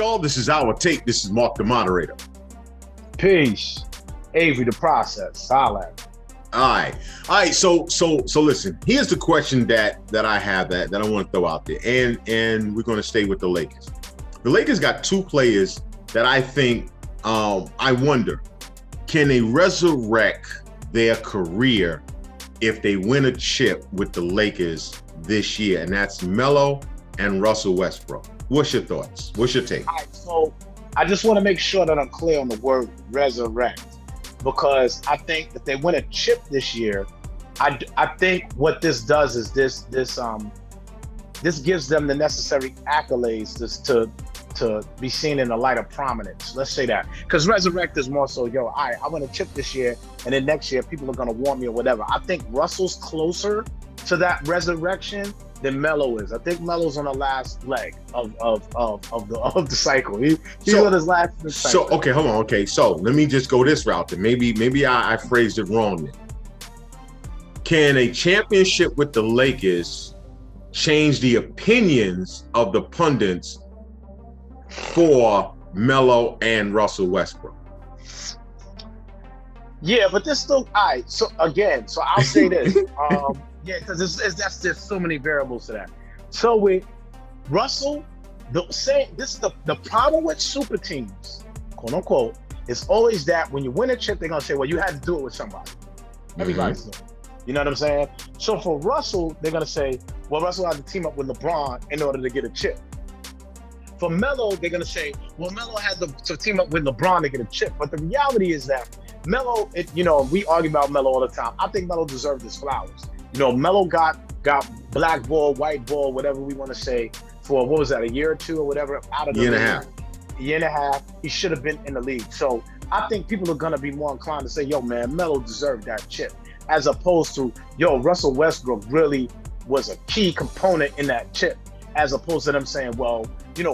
y'all. This is Our Take. This is Mark, the moderator. Peace. Avery, the process. Solid. All right. So listen. Here's the question that I have that I want to throw out there, and we're going to stay with the Lakers. The Lakers got two players that I think I wonder, can they resurrect their career if they win a chip with the Lakers this year? And that's Melo and Russell Westbrook. What's your thoughts? What's your take? All right, so I just want to make sure that I'm clear on the word resurrect, because I think if they win a chip this year, I think what this does is this gives them the necessary accolades to be seen in the light of prominence. Let's say that, because resurrect is more so, yo, all right, I win a chip this year, and then next year people are gonna want me or whatever. I think Russell's closer to that resurrection than Melo is. I think Melo's on the last leg of the cycle. He's on his last cycle. So okay, hold on. Okay, so let me just go this route. Then maybe I phrased it wrong. Then can a championship with the Lakers change the opinions of the pundits for Melo and Russell Westbrook? Yeah, but there's still all right. So again, I'll say this. Yeah, because there's so many variables to that. So with Russell, this is the problem with super teams, quote unquote, is always that when you win a chip, they're gonna say, well, you had to do it with somebody. Everybody's doing it. You know what I'm saying? So for Russell, they're gonna say, well, Russell had to team up with LeBron in order to get a chip. For Melo, they're gonna say, well, Melo had to team up with LeBron to get a chip. But the reality is that Melo, we argue about Melo all the time. I think Melo deserved his flowers. Melo got black ball, white ball, whatever we want to say, for what was that, a year or two or whatever, out of the year and a half. He should have been in the league. So I think people are gonna be more inclined to say, yo, man, Melo deserved that chip, as opposed to, yo, Russell Westbrook really was a key component in that chip, as opposed to them saying, well,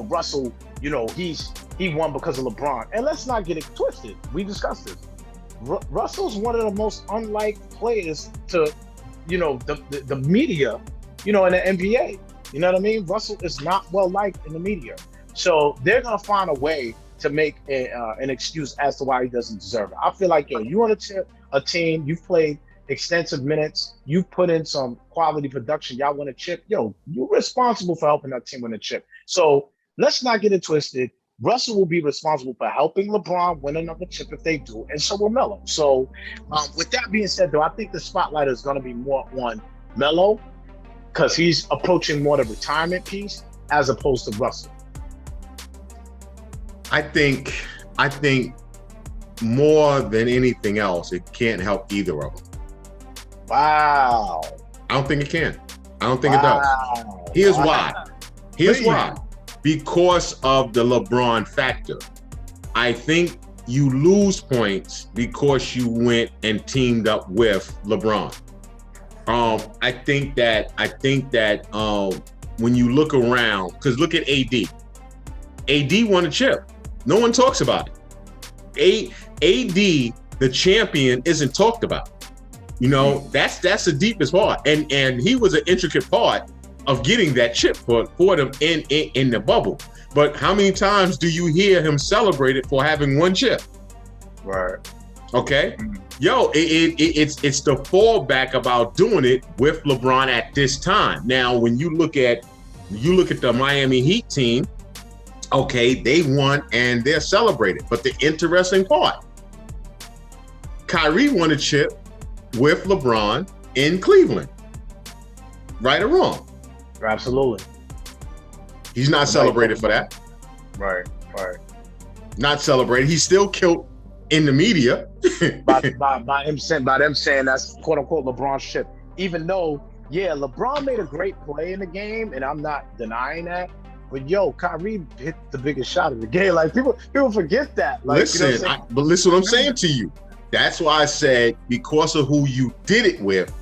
Russell, he won because of LeBron. And let's not get it twisted. We discussed this. Russell's one of the most unliked players to, the media, in the NBA. You know what I mean? Russell is not well liked in the media. So they're going to find a way to make an excuse as to why he doesn't deserve it. I feel like, you on a team, you've played extensive minutes, you've put in some quality production, y'all win a chip, you're responsible for helping that team win a chip. So let's not get it twisted. Russell will be responsible for helping LeBron win another chip if they do, and so will Melo. So with that being said, though, I think the spotlight is going to be more on Melo, because he's approaching more the retirement piece as opposed to Russell. I think more than anything else, it can't help either of them. Wow. I don't think it can. I don't think it does. Here's why. Because of the LeBron factor. I think you lose points because you went and teamed up with LeBron. I think that when you look around, because look at AD. AD won a chip. No one talks about it. AD, the champion, isn't talked about. That's the deepest part. And he was an intricate part of getting that chip for them in the bubble. But how many times do you hear him celebrated for having one chip? Right. Okay. Yo, it's the fallback about doing it with LeBron at this time. Now, when you look at the Miami Heat team, okay, they won and they're celebrated. But the interesting part, Kyrie won a chip with LeBron in Cleveland. Right or wrong? Absolutely. He's not celebrated for that. Right. Not celebrated. He's still killed in the media. by them saying that's quote unquote LeBron's chip. Even though, LeBron made a great play in the game, and I'm not denying that. But Kyrie hit the biggest shot of the game. Like people forget that. Like, listen, but listen what I'm saying to you. That's why I said, because of who you did it with,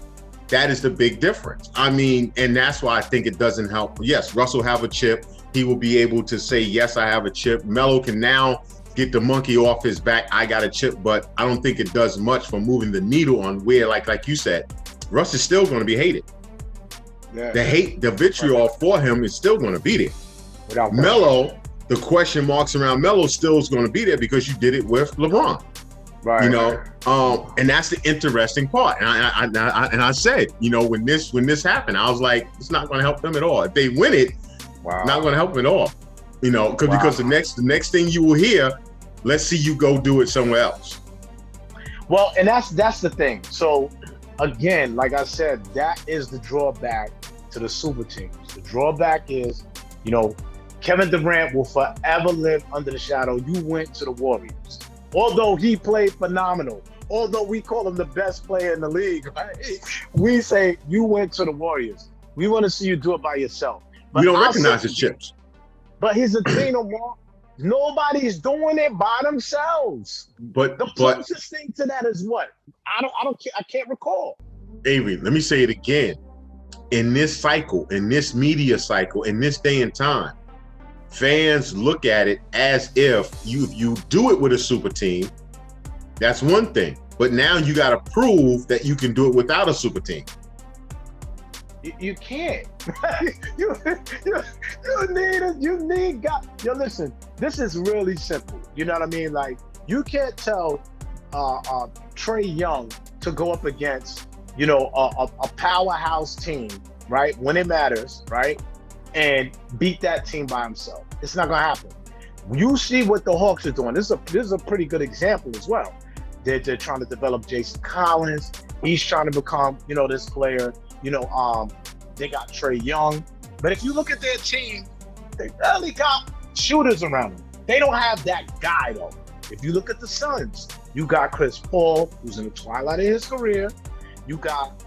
that is the big difference. I mean, and that's why I think it doesn't help. Yes, Russell have a chip. He will be able to say, yes, I have a chip. Melo can now get the monkey off his back. I got a chip, but I don't think it does much for moving the needle on where, like you said, Russ is still going to be hated. Yeah. The vitriol for him is still going to be there. Melo the question marks around Melo still is going to be there because you did it with LeBron. Right. You know, and that's the interesting part. And I said, you know, when this happened, I was like, it's not going to help them at all. If they win it, not going to help them at all. You know, because the next thing you will hear, let's see you go do it somewhere else. Well, and that's the thing. So again, like I said, that is the drawback to the super teams. The drawback is, you know, Kevin Durant will forever live under the shadow. You went to the Warriors. Although he played phenomenal, although we call him the best player in the league, right? We say you went to the Warriors. We want to see you do it by yourself. But we don't recognize his chips. But here's the thing, Omar. Nobody's doing it by themselves. But the closest thing to that is what? I can't recall. Avery, let me say it again. In this cycle, in this media cycle, in this day and time, fans look at it as if you do it with a super team, that's one thing. But now you got to prove that you can do it without a super team. You can't. you need God. Yo, listen, this is really simple. You know what I mean? Like, you can't tell Trae Young to go up against, you know, a powerhouse team, right? When it matters, right? And beat that team by himself. It's not gonna happen. You see what the Hawks are doing. This is a pretty good example as well. They're trying to develop Jason Collins. He's trying to become, you know, this player. You know, they got Trae Young. But if you look at their team, they barely got shooters around them. They don't have that guy though. If you look at the Suns, you got Chris Paul, who's in the twilight of his career. You got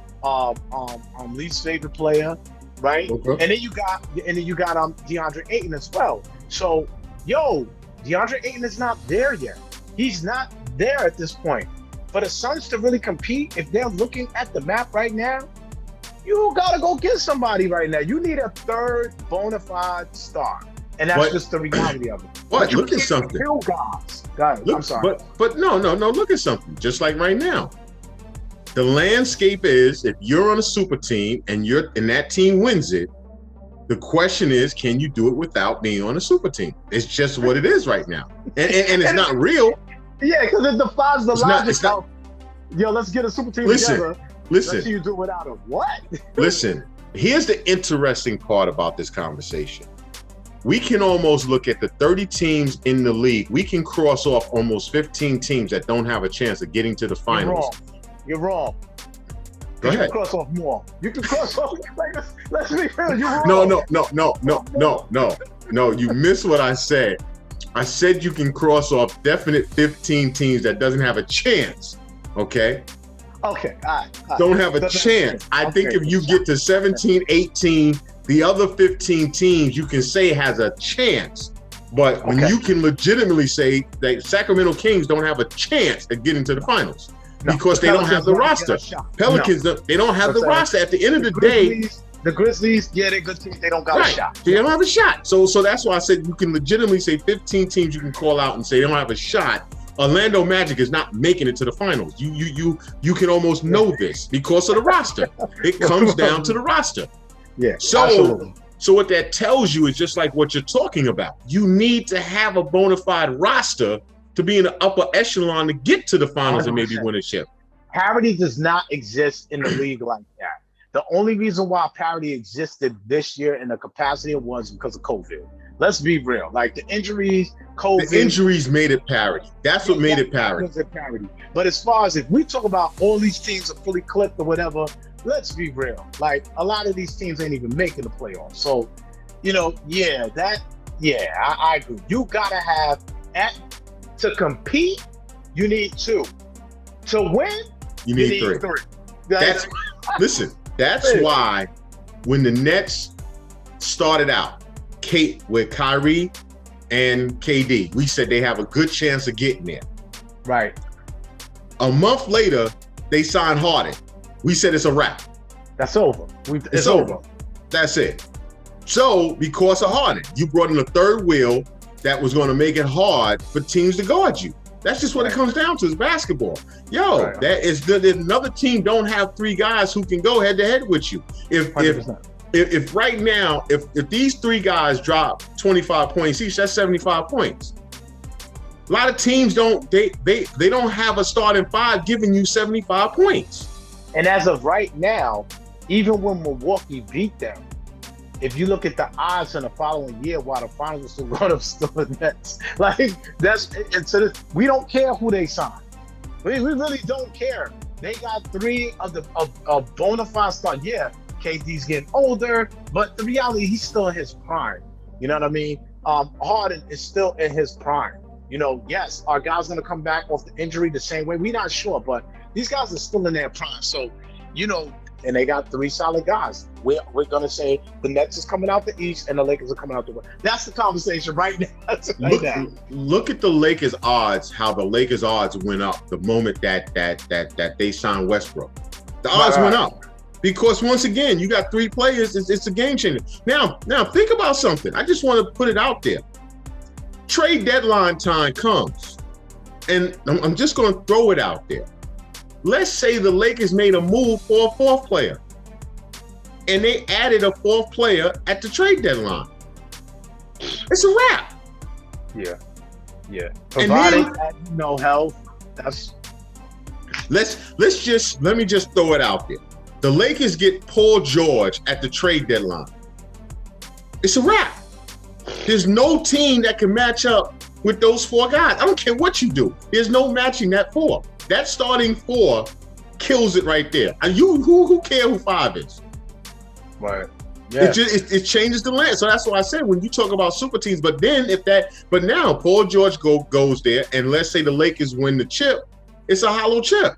least favorite player, right? Okay. And then you got DeAndre Ayton as well. So, DeAndre Ayton is not there yet. He's not there at this point. For the Suns to really compete, if they're looking at the map right now, you gotta go get somebody right now. You need a third bona fide star, and that's just the reality of it. But look at something. Kill guys. I'm sorry. But no. Look at something. Just like right now, the landscape is if you're on a super team and that team wins it, the question is, can you do it without being on a super team? It's just what it is right now, and it's not real. Yeah, because it defies the logic of, let's get a super team together. Listen. Let's see you do it without him. What? Listen, here's the interesting part about this conversation. We can almost look at the 30 teams in the league. We can cross off almost 15 teams that don't have a chance of getting to the finals. You're wrong. Go ahead. You can cross off more. You can cross off. Like, let's be real. You're wrong. No. You missed what I said. I said you can cross off definite 15 teams that doesn't have a chance. Okay. Okay, all right. Don't have a chance. I think if you get to 17, 18, the other 15 teams you can say has a chance. But when you can legitimately say that Sacramento Kings don't have a chance at getting to the finals because they don't have the roster. Pelicans, they don't have the roster. At the end of the day, the Grizzlies, they're good teams. They don't got a shot. They don't have a shot. So that's why I said you can legitimately say 15 teams you can call out and say they don't have a shot. Orlando Magic is not making it to the finals. You can almost know this because of the roster. It comes down to the roster. Yeah. So what that tells you is just like what you're talking about. You need to have a bona fide roster to be in the upper echelon to get to the finals 100%. And maybe win a chip. Parity does not exist in the league like that. The only reason why parity existed this year in the capacity was because of COVID. Let's be real. Like the injuries, COVID. The injuries made it parity. That's what made it parity. But as far as if we talk about all these teams are fully clipped or whatever, let's be real. Like a lot of these teams ain't even making the playoffs. So, I agree. You gotta have to compete, you need 2. To win, you need 3. That's why when the Nets started out, with Kyrie and KD, we said they have a good chance of getting there. Right. A month later, they signed Harden. We said it's a wrap. That's over. It's over. That's it. So, because of Harden, you brought in a third wheel that was going to make it hard for teams to guard you. That's just what it comes down to is basketball. That is good. If another team don't have 3 guys who can go head to head with you. If if right now, if these three guys drop 25 points each, that's 75 points. A lot of teams don't have a starting five giving you 75 points. And as of right now, even when Milwaukee beat them, if you look at the odds in the following year, while the finals are still going up, still the Nets. Like we don't care who they sign. We really don't care. They got three of the bona fide stars. Yeah, KD's getting older, but the reality, he's still in his prime. You know what I mean? Harden is still in his prime. You know, yes, our guys going to come back off the injury the same way. We're not sure, but these guys are still in their prime. So, you know, and they got three solid guys. We're going to say the Nets is coming out the East and the Lakers are coming out the West. That's the conversation right now. Look at the Lakers odds, how the Lakers odds went up the moment that they signed Westbrook. The odds went up. Because once again, you got three players, it's a game changer. Now think about something. I just want to put it out there. Trade deadline time comes, and I'm just going to throw it out there. Let's say the Lakers made a move for a fourth player, and they added a fourth player at the trade deadline. It's a wrap. Yeah. Providing no health, that's. Let me just throw it out there. The Lakers get Paul George at the trade deadline. It's a wrap. There's no team that can match up with those four guys. I don't care what you do. There's no matching that four. That starting four kills it right there. And who cares who five is? Right. Yeah. It changes the land. So that's why I said when you talk about super teams, but now Paul George goes there, and let's say the Lakers win the chip, it's a hollow chip.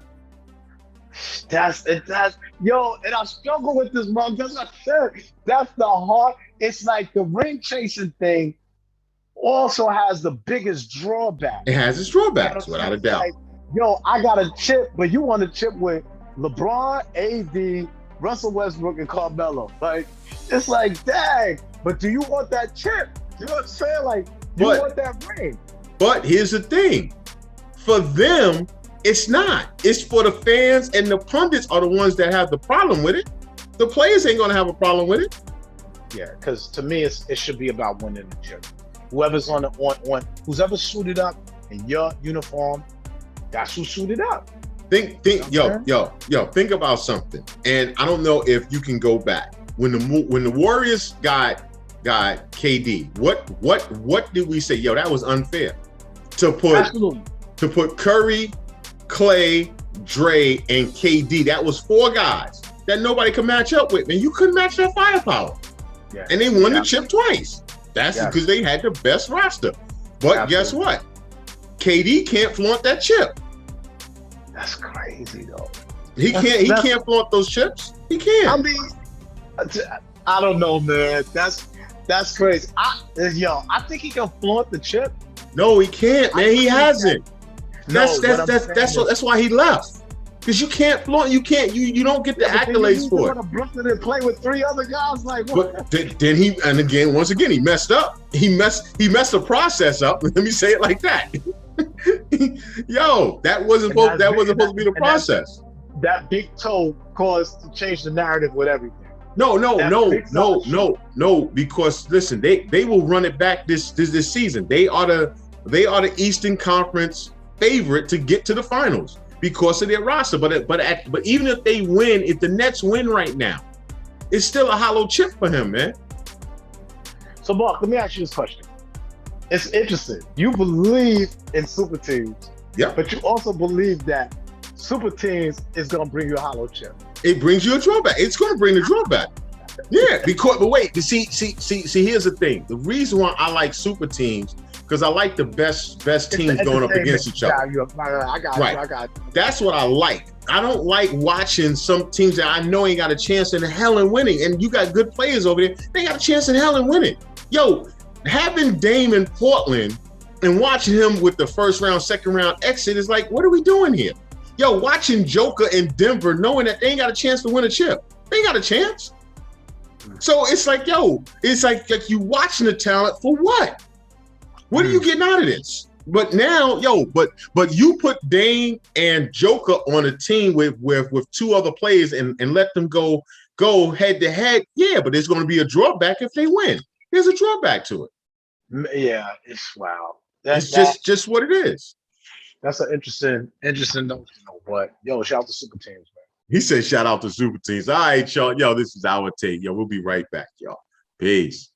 And I struggle with this, Mom. That's what I said. That's the hard. It's like the ring chasing thing also has the biggest drawback. It has its drawbacks, without a doubt. Like, I got a chip, but you want a chip with LeBron, AD, Russell Westbrook, and Carmelo. Like, it's like, dang. But do you want that chip? You know what I'm saying? Like, you want that ring. But here's the thing. For them, it's not. It's for the fans, and the pundits are the ones that have the problem with it. The players ain't gonna have a problem with it. Yeah, because to me, it should be about winning the chip. Whoever's who's ever suited up in your uniform, that's who suited up. Think, think about something. And I don't know if you can go back when the Warriors got KD. What did we say? That was unfair to put Curry, Clay, Dre, and KD. That was four guys that nobody could match up with, and you couldn't match their firepower. Yeah. And they won the chip twice. That's because they had the best roster. But guess what? KD can't flaunt that chip. That's crazy, though. He can't flaunt those chips. He can't. I mean, I don't know, man. That's crazy. I think he can flaunt the chip. No, he can't, man. He hasn't. That's why he left. Because you can't flaunt. You don't get the accolades for it. Go to Brooklyn and play with three other guys, like what? But then once again he messed up. He messed the process up. Let me say it like that. That wasn't supposed to be the process. That big toe caused to change the narrative with everything. No. Because listen, they will run it back this season. They are the Eastern Conference favorite to get to the finals because of their roster. But even if they win, if the Nets win right now, it's still a hollow chip for him, man. So, Mark, let me ask you this question. It's interesting. You believe in super teams, but you also believe that super teams is going to bring you a hollow chip. It brings you a drawback. It's going to bring the drawback. Yeah, but wait, see, here's the thing. The reason why I like super teams, because I like the best teams going up against each other. I got you. That's what I like. I don't like watching some teams that I know ain't got a chance in hell in winning. And you got good players over there. They got a chance in hell in winning. Having Dame in Portland and watching him with the first round, second round exit is like, what are we doing here? Watching Joker in Denver, knowing that they ain't got a chance to win a chip. They ain't got a chance. So it's like, it's like you watching the talent for what? What are you getting out of this? But now, but you put Dame and Joker on a team with two other players and let them go go head to head, yeah, but there's going to be a drawback if they win. There's a drawback to it. Yeah, it's wow. It's just what it is. That's an interesting notion, though. But yo, shout out to super teams, man. He said, shout out to super teams. All right, y'all. Yo, this is our take. Yo, we'll be right back, y'all. Peace.